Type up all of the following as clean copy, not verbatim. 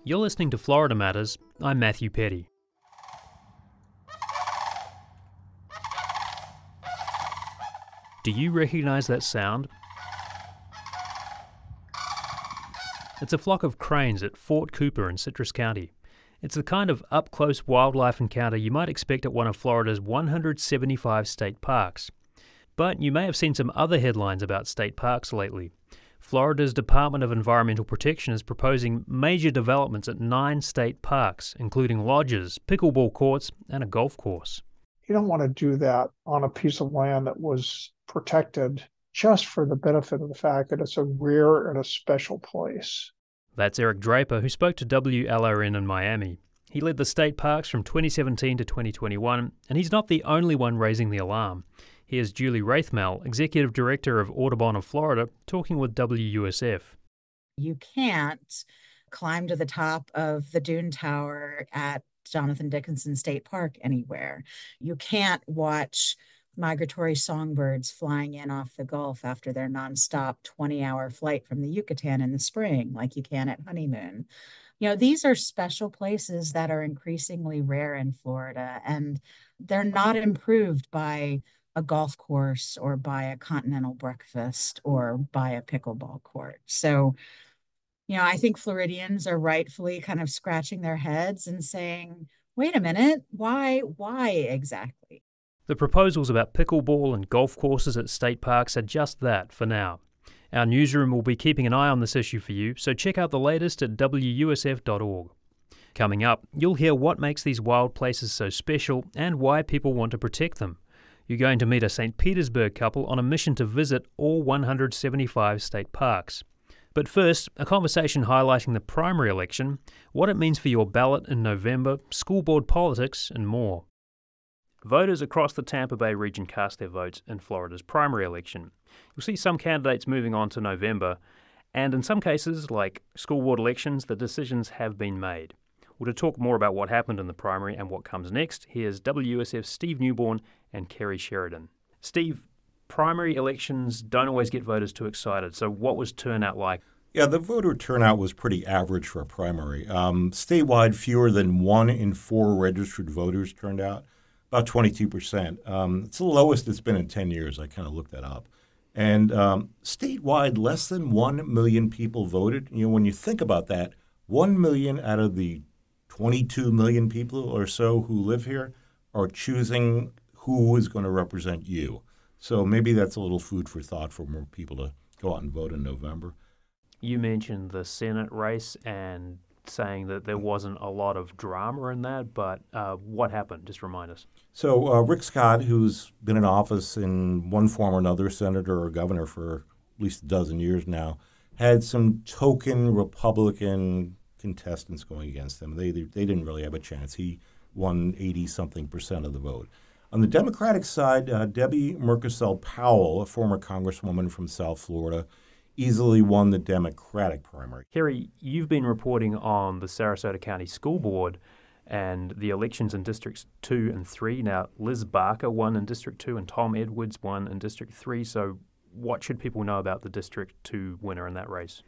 You're listening to Florida Matters. I'm Matthew Petty. Do you recognize that sound? It's a flock of cranes at Fort Cooper in Citrus County. It's the kind of up-close wildlife encounter you might expect at one of Florida's 175 state parks. But you may have seen some other headlines about state parks lately. Florida's Department of Environmental Protection is proposing major developments at 9 state parks, including lodges, pickleball courts, and a golf course. You don't want to do that on a piece of land that was protected just for the benefit of the fact that it's a rare and a special place. That's Eric Draper, who spoke to WLRN in Miami. He led the state parks from 2017 to 2021, and he's not the only one raising the alarm. Here's Julie Wraithmell, Executive Director of Audubon of Florida, talking with WUSF. You can't climb to the top of the Dune Tower at Jonathan Dickinson State Park anywhere. You can't watch migratory songbirds flying in off the Gulf after their nonstop 20-hour flight from the Yucatan in the spring, like you can at Honeymoon. These are special places that are increasingly rare in Florida, and they're not improved by a golf course or by a continental breakfast or by a pickleball court. So, I think Floridians are rightfully kind of scratching their heads and saying, wait a minute, why exactly? The proposals about pickleball and golf courses at state parks are just that for now. Our newsroom will be keeping an eye on this issue for you, so check out the latest at WUSF.org. Coming up, you'll hear what makes these wild places so special and why people want to protect them. You're going to meet a St. Petersburg couple on a mission to visit all 175 state parks. But first, a conversation highlighting the primary election, what it means for your ballot in November, school board politics, and more. Voters across the Tampa Bay region cast their votes in Florida's primary election. You'll see some candidates moving on to November, and in some cases, like school board elections, the decisions have been made. Well, to talk more about what happened in the primary and what comes next, here's WUSF's Steve Newborn and Kerry Sheridan. Steve, primary elections don't always get voters too excited, so what was turnout like? Yeah, the voter turnout was pretty average for a primary. Statewide, fewer than 1 in 4 registered voters turned out, about 22%. It's the lowest it's been in 10 years. I kind of looked that up. And statewide, less than 1 million people voted. When you think about that, 1 million out of the 22 million people or so who live here are choosing who is going to represent you. So maybe that's a little food for thought for more people to go out and vote in November. You mentioned the Senate race and saying that there wasn't a lot of drama in that, but what happened? Just remind us. So Rick Scott, who's been in office in one form or another, senator or governor for at least a dozen years now, had some token Republican contestants going against him. They didn't really have a chance. He won 80-something% of the vote. On the Democratic side, Debbie Merkersell Powell, a former congresswoman from South Florida, easily won the Democratic primary. Kerry, you've been reporting on the Sarasota County School Board and the elections in Districts 2 and 3. Now, Liz Barker won in District 2 and Tom Edwards won in District 3. So what should people know about the District 2 winner in that race?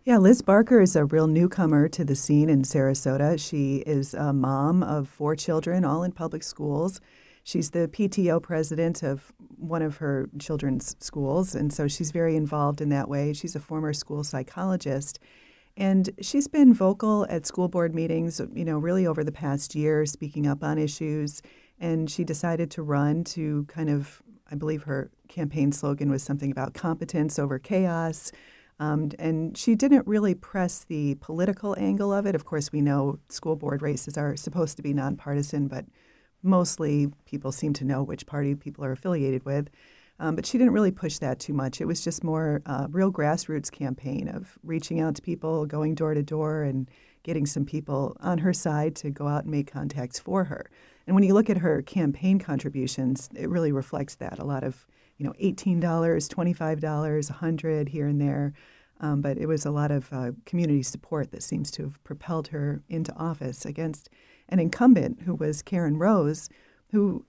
Yeah, Liz Barker is a real newcomer to the scene in Sarasota. She is a mom of 4 children, all in public schools. She's the PTO president of one of her children's schools, and so she's very involved in that way. She's a former school psychologist, and she's been vocal at school board meetings, really over the past year, speaking up on issues, and she decided to run to kind of, I believe her campaign slogan was something about competence over chaos, and she didn't really press the political angle of it. Of course, we know school board races are supposed to be nonpartisan, but mostly people seem to know which party people are affiliated with. But she didn't really push that too much. It was just more a real grassroots campaign of reaching out to people, going door to door, and getting some people on her side to go out and make contacts for her. And when you look at her campaign contributions, it really reflects that. A lot of, $18, $25, $100 here and there. But it was a lot of community support that seems to have propelled her into office against an incumbent who was Karen Rose, who,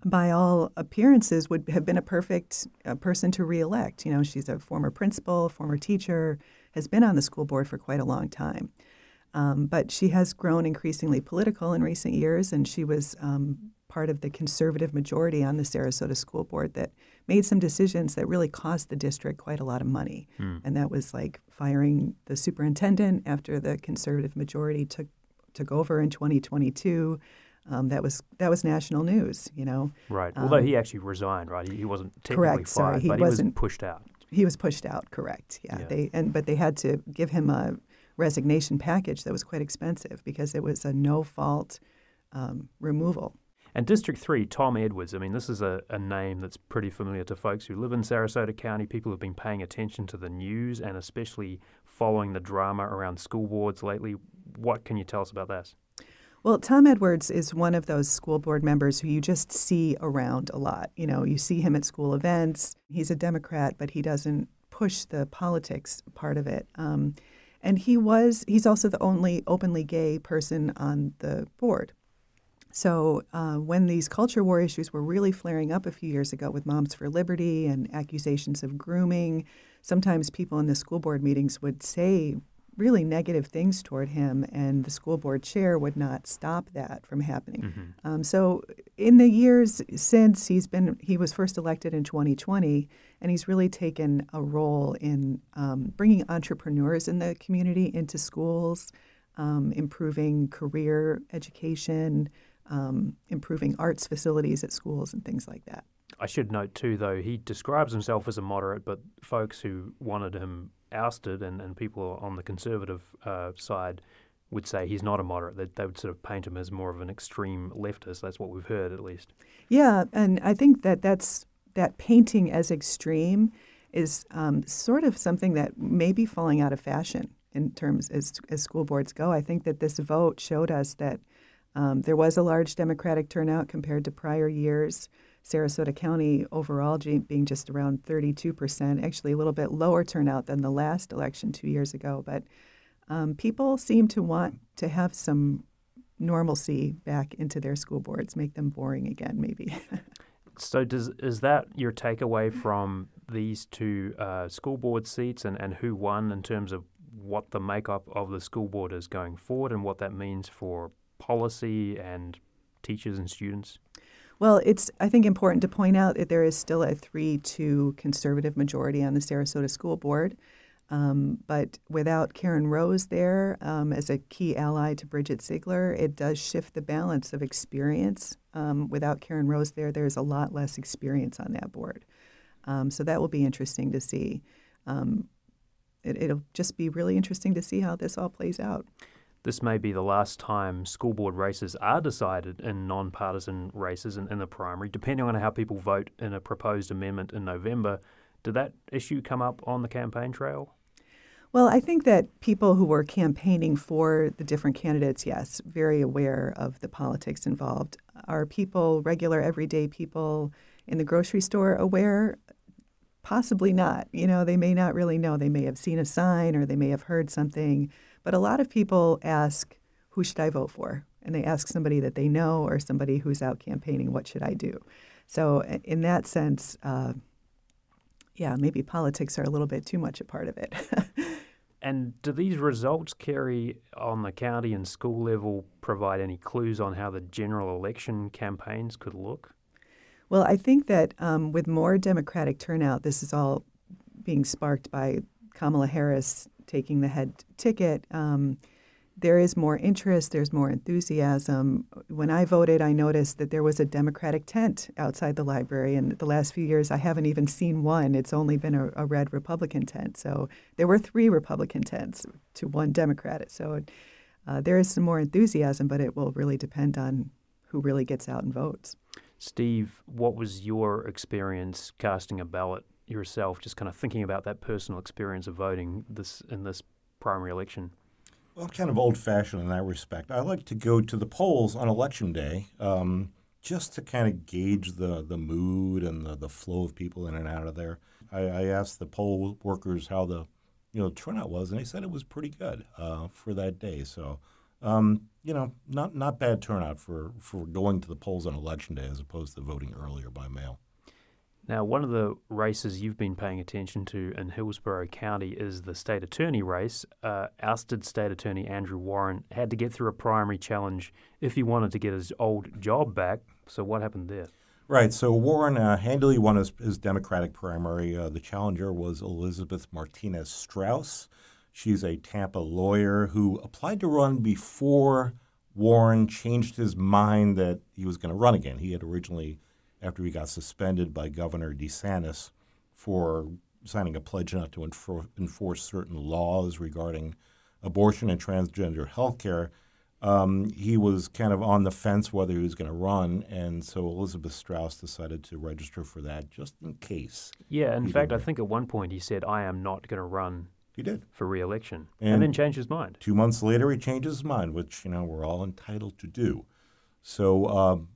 by all appearances, would have been a perfect person to reelect. You know, she's a former principal, former teacher, has been on the school board for quite a long time. But she has grown increasingly political in recent years, and she was part of the conservative majority on the Sarasota School Board that made some decisions that really cost the district quite a lot of money. And that was like firing the superintendent after the conservative majority took over in 2022. That was national news, you know. Right. Although he actually resigned, right? He wasn't technically correct, fired, he but wasn't, he was pushed out. He was pushed out, correct. Yeah. But they had to give him a resignation package that was quite expensive because it was a no-fault removal. And District 3, Tom Edwards, I mean, this is a name that's pretty familiar to folks who live in Sarasota County. People who've been paying attention to the news and especially following the drama around school boards lately. What can you tell us about this? Well, Tom Edwards is one of those school board members who you just see around a lot. You know, you see him at school events. He's a Democrat, but he doesn't push the politics part of it. And he's also the only openly gay person on the board. So when these culture war issues were really flaring up a few years ago with Moms for Liberty and accusations of grooming, sometimes people in the school board meetings would say really negative things toward him, and the school board chair would not stop that from happening. So in the years since he was first elected in 2020, and he's really taken a role in bringing entrepreneurs in the community into schools, improving career education, improving arts facilities at schools and things like that. I should note too, though, he describes himself as a moderate, but folks who wanted him ousted and people on the conservative side would say he's not a moderate. They would sort of paint him as more of an extreme leftist. That's what we've heard, at least. Yeah, and I think that painting as extreme is sort of something that may be falling out of fashion in terms as school boards go. I think that this vote showed us that there was a large Democratic turnout compared to prior years. Sarasota County overall being just around 32%, actually a little bit lower turnout than the last election 2 years ago. But people seem to want to have some normalcy back into their school boards, make them boring again, maybe. So is that your takeaway from these two school board seats and who won in terms of what the makeup of the school board is going forward and what that means for policy and teachers and students? Well, it's, I think, important to point out that there is still a 3-2 conservative majority on the Sarasota School Board. But without Karen Rose there as a key ally to Bridget Ziegler, it does shift the balance of experience. Without Karen Rose there, there's a lot less experience on that board. So that will be interesting to see. It'll just be really interesting to see how this all plays out. This may be the last time school board races are decided in nonpartisan races in the primary, depending on how people vote in a proposed amendment in November. Did that issue come up on the campaign trail? Well, I think that people who were campaigning for the different candidates, yes, very aware of the politics involved. Are people, regular, everyday people in the grocery store aware? Possibly not. You know, they may not really know. They may have seen a sign or they may have heard something. But a lot of people ask, who should I vote for? And they ask somebody that they know or somebody who's out campaigning, what should I do? So in that sense, maybe politics are a little bit too much a part of it. And do these results, Kerry, on the county and school level provide any clues on how the general election campaigns could look? Well, I think that with more Democratic turnout, this is all being sparked by Kamala Harris taking the head ticket. There is more interest. There's more enthusiasm. When I voted, I noticed that there was a Democratic tent outside the library. And the last few years, I haven't even seen one. It's only been a red Republican tent. So there were 3 Republican tents to 1 Democrat. So there is some more enthusiasm, but it will really depend on who really gets out and votes. Steve, what was your experience casting a ballot yourself, just kind of thinking about that personal experience of voting in this primary election? Well, I'm kind of old-fashioned in that respect. I like to go to the polls on Election Day just to kind of gauge the mood and the flow of people in and out of there. I asked the poll workers how the turnout was, and they said it was pretty good for that day. So Not bad turnout for going to the polls on Election Day as opposed to voting earlier by mail. Now, one of the races you've been paying attention to in Hillsborough County is the state attorney race. Ousted state attorney Andrew Warren had to get through a primary challenge if he wanted to get his old job back. So what happened there? Right. So Warren handily won his Democratic primary. The challenger was Elizabeth Martinez Strauss. She's a Tampa lawyer who applied to run before Warren changed his mind that he was going to run again. He had originally, after he got suspended by Governor DeSantis for signing a pledge not to enforce certain laws regarding abortion and transgender health care, he was kind of on the fence whether he was going to run, and so Elizabeth Strauss decided to register for that just in case. Yeah, in fact, I think at one point he said, I am not going to run He did. for re-election, and then changed his mind. 2 months later, he changed his mind, which, we're all entitled to do. So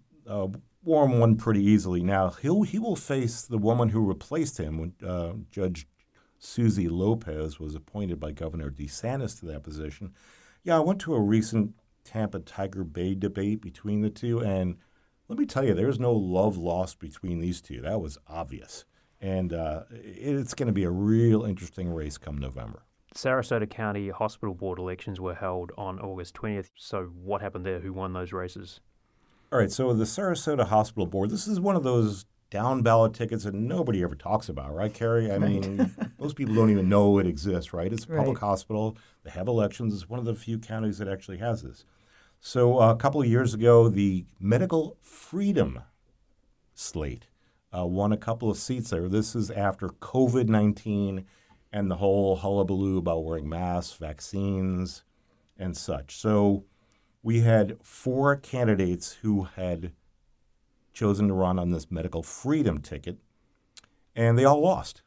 Warren won pretty easily. Now, he will face the woman who replaced him when Judge Susie Lopez was appointed by Governor DeSantis to that position. Yeah, I went to a recent Tampa Tiger Bay debate between the two, and let me tell you, there's no love lost between these two. That was obvious. And it's going to be a real interesting race come November. Sarasota County Hospital Board elections were held on August 20th. So what happened there? Who won those races? All right, so the Sarasota Hospital Board, this is one of those down-ballot tickets that nobody ever talks about, right, Carrie? I mean, most people don't even know it exists, right? It's a public hospital. They have elections. It's one of the few counties that actually has this. So a couple of years ago, the Medical Freedom slate won a couple of seats there. This is after COVID-19 and the whole hullabaloo about wearing masks, vaccines, and such. So we had 4 candidates who had chosen to run on this medical freedom ticket, and they all lost.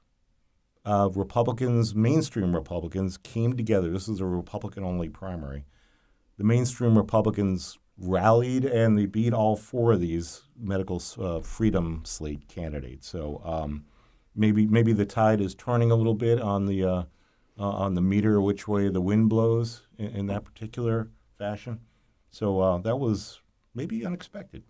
Mainstream Republicans came together. This is a Republican-only primary. The mainstream Republicans rallied, and they beat all 4 of these medical freedom slate candidates. So maybe the tide is turning a little bit on the meter which way the wind blows in that particular fashion. So that was maybe unexpected.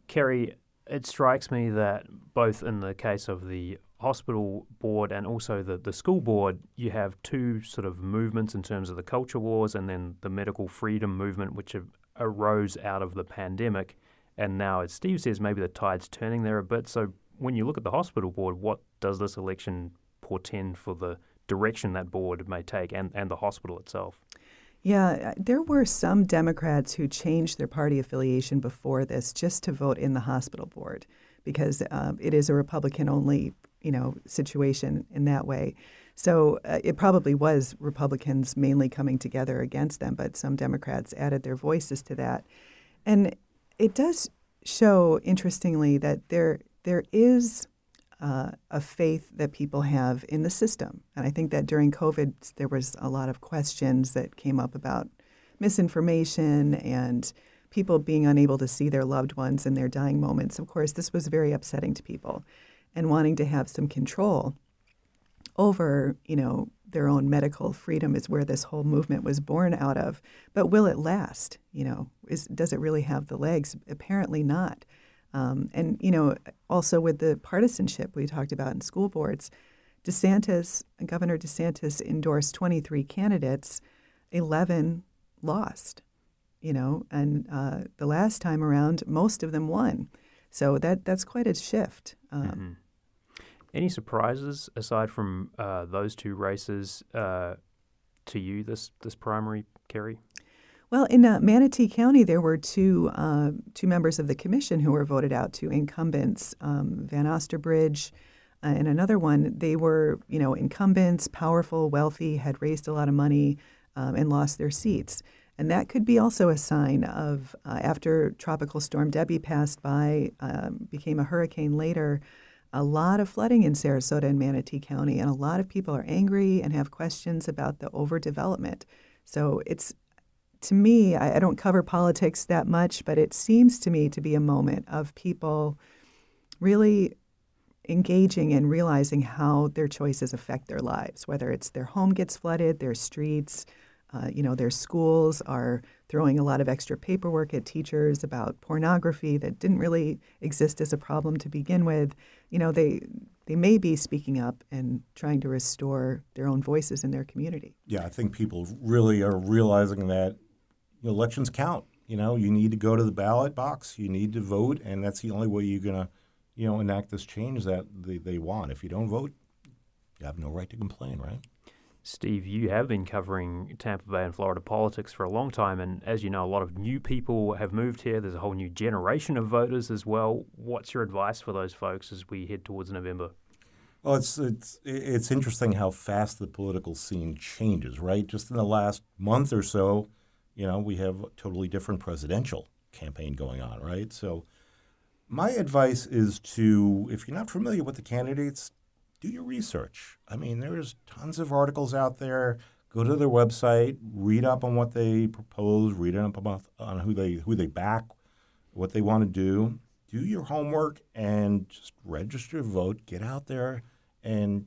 Kerry, it strikes me that both in the case of the hospital board and also the school board, you have 2 sort of movements in terms of the culture wars and then the medical freedom movement, which arose out of the pandemic. And now, as Steve says, maybe the tide's turning there a bit. So when you look at the hospital board, what does this election portend for the direction that board may take and the hospital itself? Yeah, there were some Democrats who changed their party affiliation before this just to vote in the hospital board because it is a Republican-only, situation in that way. So it probably was Republicans mainly coming together against them, but some Democrats added their voices to that. And it does show, interestingly, that there is a faith that people have in the system. And I think that during COVID, there was a lot of questions that came up about misinformation and people being unable to see their loved ones in their dying moments. Of course, this was very upsetting to people and wanting to have some control over, their own medical freedom is where this whole movement was born out of. But will it last? Does it really have the legs? Apparently not. And also with the partisanship we talked about in school boards, Governor DeSantis endorsed 23 candidates, 11 lost, and the last time around, most of them won. So that's quite a shift. Any surprises aside from those 2 races to you this primary, Kerry? Well, in Manatee County, there were two members of the commission who were voted out, 2 incumbents, Van Osterbridge and another one. They were, incumbents, powerful, wealthy, had raised a lot of money and lost their seats. And that could be also a sign of after Tropical Storm Debbie passed by, became a hurricane later, a lot of flooding in Sarasota and Manatee County, and a lot of people are angry and have questions about the overdevelopment. So it's, to me, I don't cover politics that much, but it seems to me to be a moment of people really engaging and realizing how their choices affect their lives, whether it's their home gets flooded, their streets, their schools are throwing a lot of extra paperwork at teachers about pornography that didn't really exist as a problem to begin with. They may be speaking up and trying to restore their own voices in their community. Yeah, I think people really are realizing that elections count. You need to go to the ballot box, you need to vote, and that's the only way you're going to, enact this change that they want. If you don't vote, you have no right to complain, right? Steve, you have been covering Tampa Bay and Florida politics for a long time, and as you know, a lot of new people have moved here. There's a whole new generation of voters as well. What's your advice for those folks as we head towards November? Well, it's interesting how fast the political scene changes, right? Just in the last month or so, we have a totally different presidential campaign going on, right? So my advice is to, if you're not familiar with the candidates, do your research. I mean, there's tons of articles out there. Go to their website, read up on what they propose, read up on who they back, what they want to do. Do your homework and just register, vote, get out there, and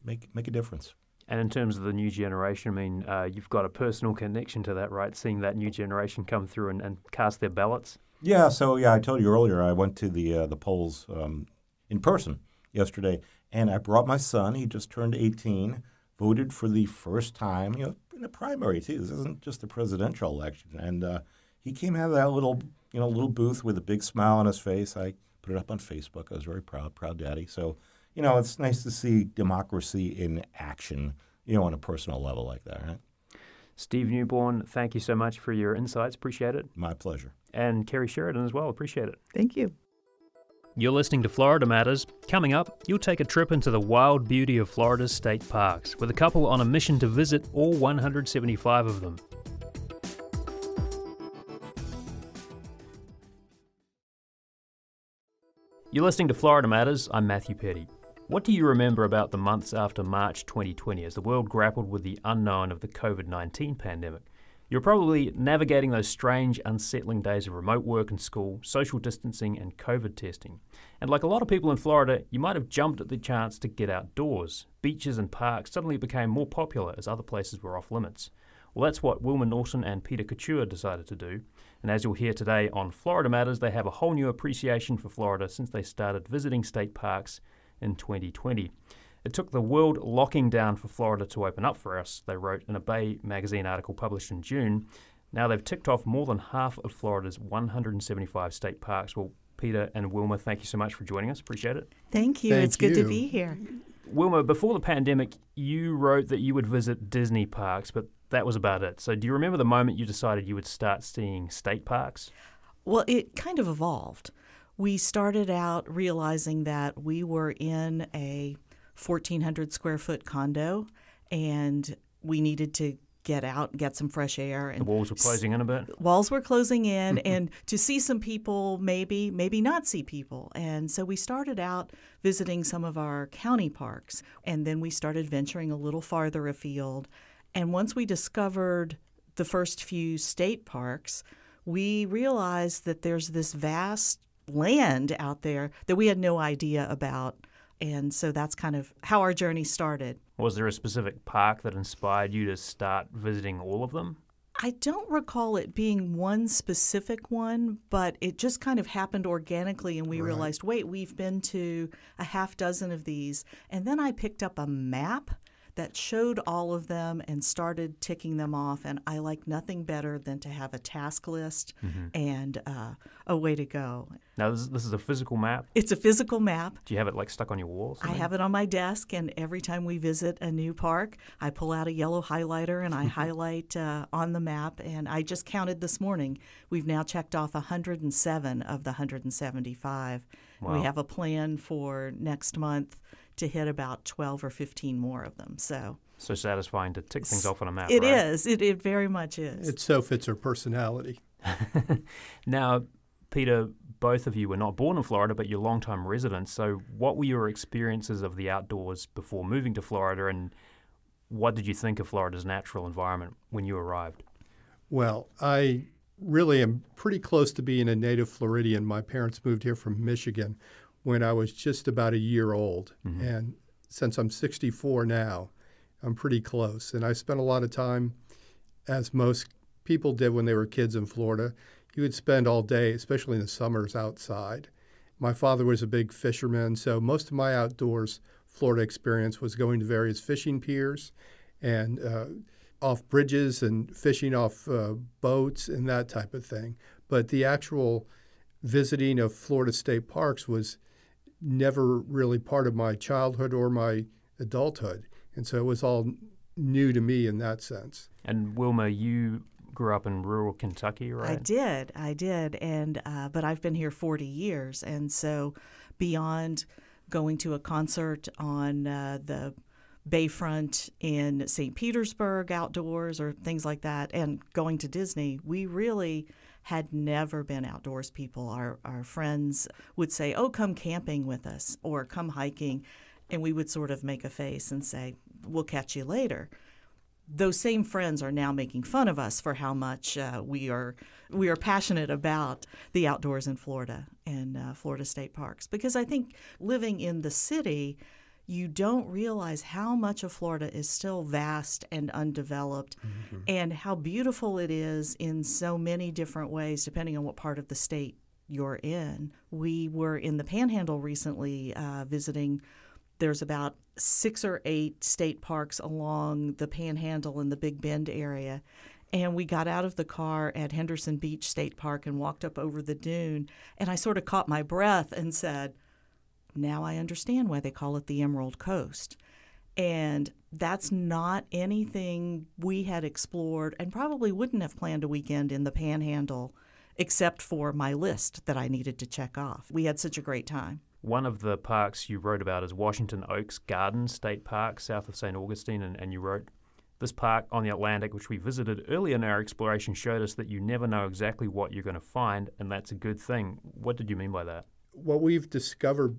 make a difference. And in terms of the new generation, I mean, you've got a personal connection to that, right? Seeing that new generation come through and cast their ballots. Yeah. So I told you earlier, I went to the polls in person yesterday. And I brought my son. He just turned 18, voted for the first time, in a primary, too. This isn't just a presidential election. And he came out of that little booth with a big smile on his face. I put it up on Facebook. I was very proud daddy. So, it's nice to see democracy in action, on a personal level like that, right? Steve Newborn, thank you so much for your insights. Appreciate it. My pleasure. And Kerry Sheridan as well. Appreciate it. Thank you. You're listening to Florida Matters. Coming up, you'll take a trip into the wild beauty of Florida's state parks with a couple on a mission to visit all 175 of them. You're listening to Florida Matters. I'm Matthew Petty. What do you remember about the months after March 2020 as the world grappled with the unknown of the COVID-19 pandemic? You're probably navigating those strange, unsettling days of remote work and school, social distancing and COVID testing. And like a lot of people in Florida, you might have jumped at the chance to get outdoors. Beaches and parks suddenly became more popular as other places were off limits. Well, that's what Wilma Norton and Peter Couture decided to do. And as you'll hear today on Florida Matters, they have a whole new appreciation for Florida since they started visiting state parks in 2020. It took the world locking down for Florida to open up for us, they wrote in a Bay magazine article published in June. Now they've ticked off more than half of Florida's 175 state parks. Well, Peter and Wilma, thank you so much for joining us. Appreciate it. Thank you. It's good to be here. Wilma, before the pandemic, you wrote that you would visit Disney parks, but that was about it. So do you remember the moment you decided you would start seeing state parks? Well, it kind of evolved. We started out realizing that we were in a 1,400 square foot condo, and we needed to get out and get some fresh air. And the walls were closing in a bit? Walls were closing in, and to see some people, maybe not see people. And so we started out visiting some of our county parks, and then we started venturing a little farther afield. And once we discovered the first few state parks, we realized that there's this vast land out there that we had no idea about. And so that's kind of how our journey started. Was there a specific park that inspired you to start visiting all of them? I don't recall it being one specific one, but it just kind of happened organically, and we realized, wait, we've been to a half dozen of these. And then I picked up a map that showed all of them and started ticking them off. And I like nothing better than to have a task list and a way to go. Now, this is a physical map? It's a physical map. Do you have it stuck on your walls? I have it on my desk, and every time we visit a new park, I pull out a yellow highlighter and I highlight on the map. And I just counted this morning. We've now checked off 107 of the 175. Wow. We have a plan for next month to hit about 12 or 15 more of them. So satisfying to tick things off on a map, It right? is. It very much is. It so fits her personality. Now, Peter, both of you were not born in Florida, but you're longtime residents. So what were your experiences of the outdoors before moving to Florida, and what did you think of Florida's natural environment when you arrived? Well, I really am pretty close to being a native Floridian. My parents moved here from Michigan when I was just about a year old. And since I'm 64 now, I'm pretty close. And I spent a lot of time, as most people did when they were kids in Florida. You would spend all day, especially in the summers, outside. My father was a big fisherman, so most of my outdoors Florida experience was going to various fishing piers and off bridges and fishing off boats and that type of thing. But the actual visiting of Florida state parks was never really part of my childhood or my adulthood. And so it was all new to me in that sense. And Wilma, you grew up in rural Kentucky, right? I did, and but I've been here 40 years, and so beyond going to a concert on the Bayfront in St. Petersburg outdoors or things like that, and going to Disney, we really had never been outdoors people. Our friends would say, "Oh, come camping with us," or "Come hiking," and we would sort of make a face and say, "We'll catch you later." Those same friends are now making fun of us for how much we are passionate about the outdoors in Florida and Florida state parks. Because I think living in the city, you don't realize how much of Florida is still vast and undeveloped, and how beautiful it is in so many different ways, depending on what part of the state you're in. We were in the Panhandle recently visiting. There's about 6 or 8 state parks along the Panhandle and the Big Bend area. And we got out of the car at Henderson Beach State Park and walked up over the dune. And I sort of caught my breath and said, now I understand why they call it the Emerald Coast. And that's not anything we had explored and probably wouldn't have planned a weekend in the Panhandle except for my list that I needed to check off. We had such a great time. One of the parks you wrote about is Washington Oaks Gardens State Park, south of St. Augustine, and you wrote, "This park on the Atlantic, which we visited early in our exploration, showed us that you never know exactly what you're going to find, and that's a good thing." What did you mean by that? What we've discovered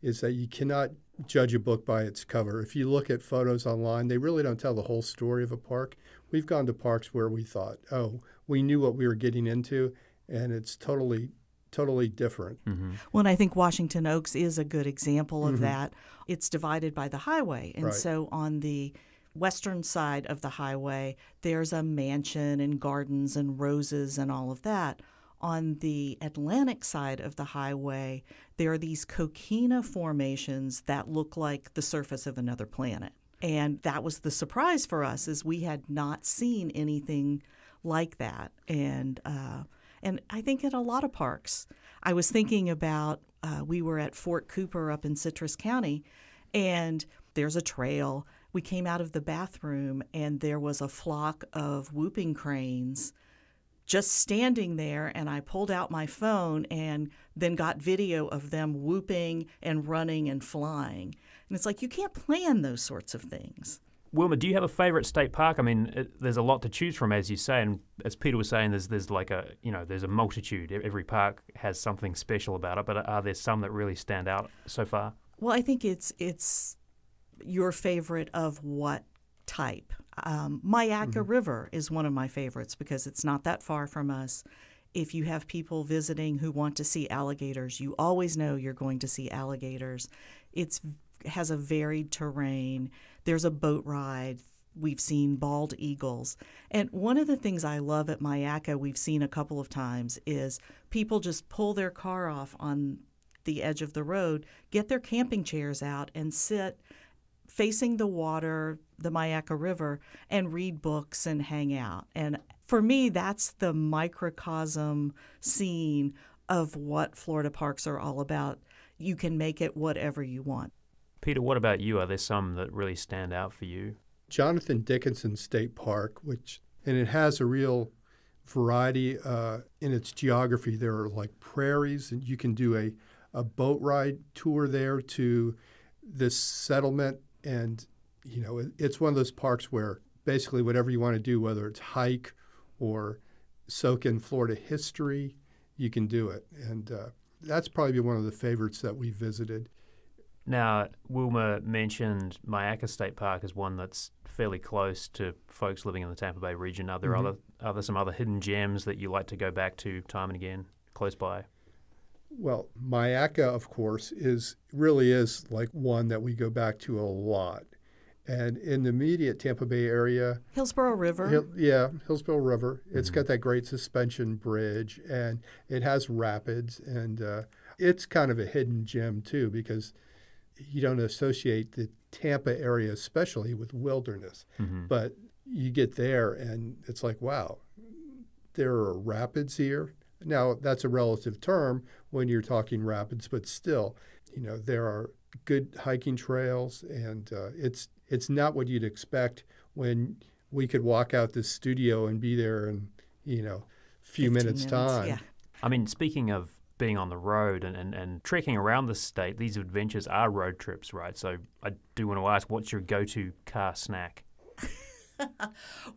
is that you cannot judge a book by its cover. If you look at photos online, they really don't tell the whole story of a park. We've gone to parks where we thought, oh, we knew what we were getting into, and it's totally different. Well, and I think Washington Oaks is a good example of that. It's divided by the highway. And so on the western side of the highway, there's a mansion and gardens and roses and all of that. On the Atlantic side of the highway, there are these coquina formations that look like the surface of another planet. And that was the surprise for us, is we had not seen anything like that. And I think at a lot of parks. I was thinking about, we were at Fort Cooper up in Citrus County, and there's a trail. We came out of the bathroom, and there was a flock of whooping cranes just standing there, and I pulled out my phone and then got video of them whooping and running and flying. And it's like, you can't plan those sorts of things. Wilma, do you have a favorite state park? I mean, there's a lot to choose from, as you say, and as Peter was saying, there's like a, there's a multitude. Every park has something special about it, but are there some that really stand out so far? Well, I think it's your favorite of what type. Myakka River is one of my favorites because it's not that far from us. If you have people visiting who want to see alligators, you always know you're going to see alligators. It has a varied terrain. There's a boat ride. We've seen bald eagles. And one of the things I love at Myakka, we've seen a couple of times, is people just pull their car off on the edge of the road, get their camping chairs out, and sit facing the water, the Myakka River, and read books and hang out. And for me, that's the microcosm scene of what Florida parks are all about. You can make it whatever you want. Peter, what about you? Are there some that really stand out for you? Jonathan Dickinson State Park, and it has a real variety in its geography. There are like prairies, and you can do a boat ride tour there to this settlement. And, it's one of those parks where basically whatever you want to do, whether it's hike or soak in Florida history, you can do it. And that's probably one of the favorites that we visited. Now, Wilma mentioned Myakka State Park as one that's fairly close to folks living in the Tampa Bay region. Are there some other hidden gems that you like to go back to time and again, close by? Well, Myakka, of course, really is like one that we go back to a lot. And in the immediate Tampa Bay area, Hillsborough River. Hillsborough River. It's got that great suspension bridge, and it has rapids, and it's kind of a hidden gem too, because you don't associate the Tampa area especially with wilderness. But you get there and it's like, wow, there are rapids here. Now, that's a relative term when you're talking rapids, but still, there are good hiking trails, and it's not what you'd expect when we could walk out this studio and be there in, few minutes time. Yeah. I mean, speaking of being on the road and trekking around the state, these adventures are road trips, right? So I do want to ask, what's your go-to car snack?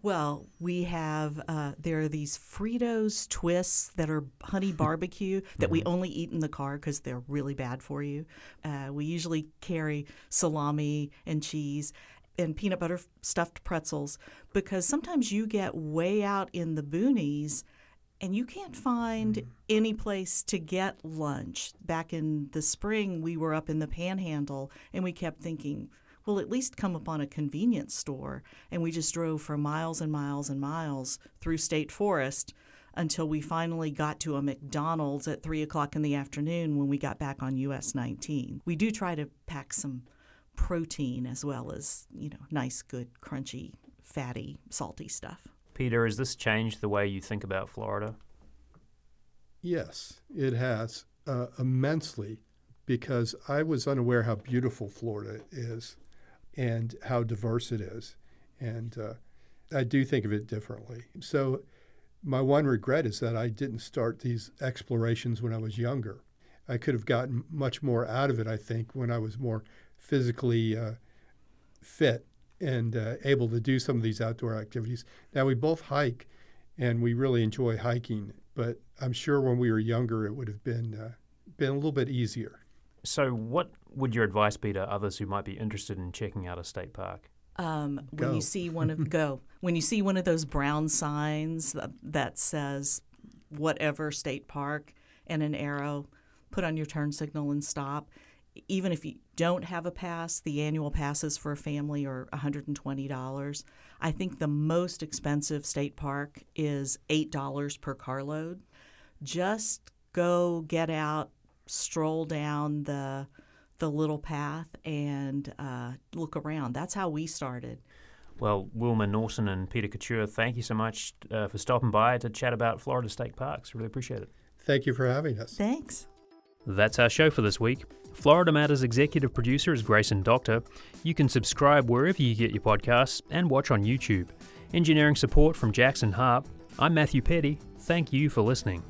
Well, we have, there are these Fritos twists that are honey barbecue that we only eat in the car because they're really bad for you. We usually carry salami and cheese and peanut butter stuffed pretzels, because sometimes you get way out in the boonies and you can't find any place to get lunch. Back in the spring, we were up in the Panhandle, and we kept thinking, well, at least come upon a convenience store. And we just drove for miles and miles and miles through state forest until we finally got to a McDonald's at 3 o'clock in the afternoon when we got back on US 19. We do try to pack some protein as well as, nice, good, crunchy, fatty, salty stuff. Peter, has this changed the way you think about Florida? Yes, it has immensely, because I was unaware how beautiful Florida is and how diverse it is. And I do think of it differently. So my one regret is that I didn't start these explorations when I was younger. I could have gotten much more out of it, I think, when I was more physically fit and able to do some of these outdoor activities. Now, we both hike, and we really enjoy hiking, but I'm sure when we were younger it would have been a little bit easier. So what would your advice be to others who might be interested in checking out a state park? When you see one of those brown signs that says whatever state park and an arrow, put on your turn signal and stop. Even if you don't have a pass, the annual passes for a family are $120. I think the most expensive state park is $8 per carload. Just go get out, stroll down the little path, and look around. That's how we started. Well, Wilma Norton and Peter Couture, thank you so much for stopping by to chat about Florida state parks. Really appreciate it. Thank you for having us. Thanks. That's our show for this week. Florida Matters executive producer is Grayson Doctor. You can subscribe wherever you get your podcasts and watch on YouTube. Engineering support from Jackson Harp. I'm Matthew Petty. Thank you for listening.